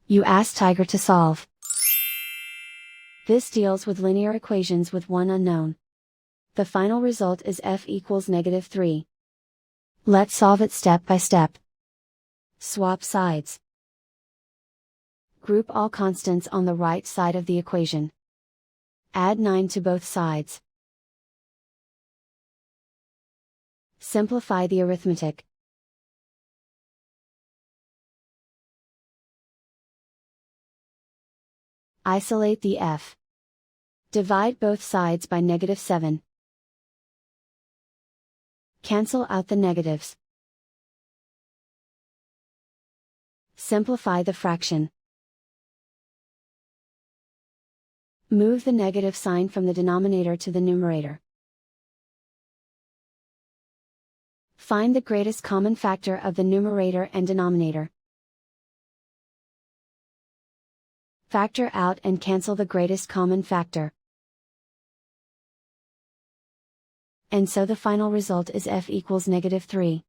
You ask Tiger to solve. This deals with linear equations with one unknown. The final result is f equals -3. Let's solve it step by step. Swap sides. Group all constants on the right side of the equation. Add 9 to both sides. Simplify the arithmetic. Isolate the f. Divide both sides by -7. Cancel out the negatives. Simplify the fraction. Move the negative sign from the denominator to the numerator. Find the greatest common factor of the numerator and denominator. Factor out and cancel the greatest common factor. And so the final result is f equals -3.